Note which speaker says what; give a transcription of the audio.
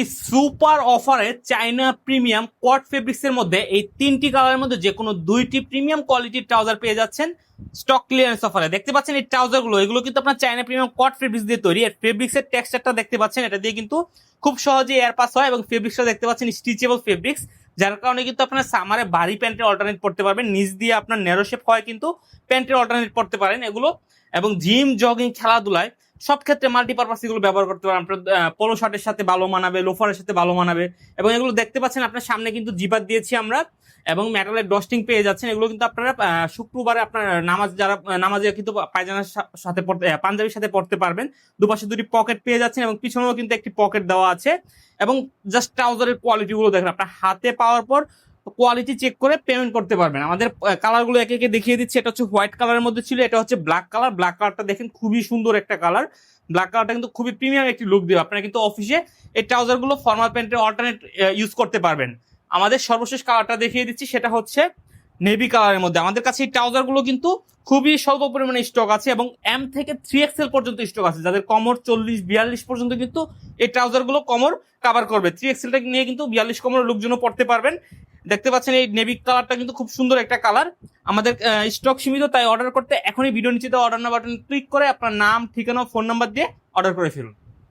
Speaker 1: একটি সুপার অফারে চাইনা প্রিমিয়াম কট ফেব্রিক্স এর মধ্যে এই তিনটি কালারের মধ্যে যে কোনো দুইটি প্রিমিয়াম কোয়ালিটির ট্রাউজার পেয়ে যাচ্ছেন স্টক ক্লিয়ারেন্স অফারে। দেখতে পাচ্ছেন এই ট্রাউজার গুলো, এগুলো কিন্তু আপনার চাইনা প্রিমিয়াম কট ফেব্রিক্স দিয়ে তৈরি। আর ফেব্রিক্স এর টেক্সচারটা দেখতে পাচ্ছেন, এটা দিয়ে কিন্তু খুব সহজে এয়ার পাস হয় এবং ফেব্রিক্সটা দেখতে পাচ্ছেন স্ট্রেচেবল ফেব্রিক্স, যার কারণে কিন্তু আপনার সামারে ভারী প্যান্টের অল্টারনেট পড়তে পারবেন। নিচ দিয়ে আপনার ন্যারো শেপ হয় কিন্তু প্যান্টের অল্টারনেট পড়তে পারেন এগুলো, এবং জিম জগিং খেলাধুলায় সব ক্ষেত্রে মাল্টিপারপাস এগুলো ব্যবহার করতে পারেন। আপনার পোলো শার্টের সাথে ভালো মানাবে, লোফারের সাথে ভালো মানাবে। এবং এগুলো দেখতে পাচ্ছেন আপনার সামনে কিন্তু জিপার দিয়েছি আমরা, এবং মেটালের ডস্টিং পেয়ে যাচ্ছেন। এগুলো কিন্তু আপনারা শুক্রবারে আপনার নামাজ যারা নামাজে কিন্তু পায়জানার সাথে পড়তে, পাঞ্জাবির সাথে পড়তে পারবেন। দুপাশে দুটি পকেট পেয়ে যাচ্ছেন এবং পিছনেও কিন্তু একটি পকেট দেওয়া আছে। এবং জাস্ট ট্রাউজারের কোয়ালিটি গুলো দেখেন, আপনার হাতে পাওয়ার পর কোয়ালিটি চেক করে পেমেন্ট করতে পারবেন। আমাদের কালার গুলো একে একে দেখিয়ে দিচ্ছি। এটা হচ্ছে হোয়াইট কালারের মধ্যে ছিল, এটা হচ্ছে ব্ল্যাক কালার। ব্ল্যাক কালারটা দেখেন খুবই সুন্দর একটা কালার। ব্ল্যাক কালারটা কিন্তু খুবই প্রিমিয়াম একটি লুক দিবে। আপনারা কিন্তু অফিসে এই ট্রাউজার গুলো ফর্মাল প্যান্টের অল্টারনেট ইউজ করতে পারবেন। আমাদের সর্বশেষ কালারটা দেখিয়ে দিচ্ছি, সেটা হচ্ছে নেভি কালারের মধ্যে। আমাদের কাছে এই ট্রাউজার গুলো কিন্তু খুবই স্বল্প পরিমাণে স্টক আছে এবং এম থেকে 3XL পর্যন্ত স্টক আছে। যাদের কমর 40-42 পর্যন্ত কিন্তু এই ট্রাউজার গুলো কমর কাভার করবে। 3XL টা নিয়ে কিন্তু 42 কমর লোকজনও পড়তে পারবেন। দেখতে পাচ্ছেন এই নেভি কালারটা কিন্তু খুব সুন্দর একটা কালার। আমাদের স্টক সীমিত, তাই অর্ডার করতে এখনই ভিডিও নিচে অর্ডার না বাটন ক্লিক করে আপনার নাম, ঠিকানা, ফোন নাম্বার দিয়ে অর্ডার করে ফেলুন।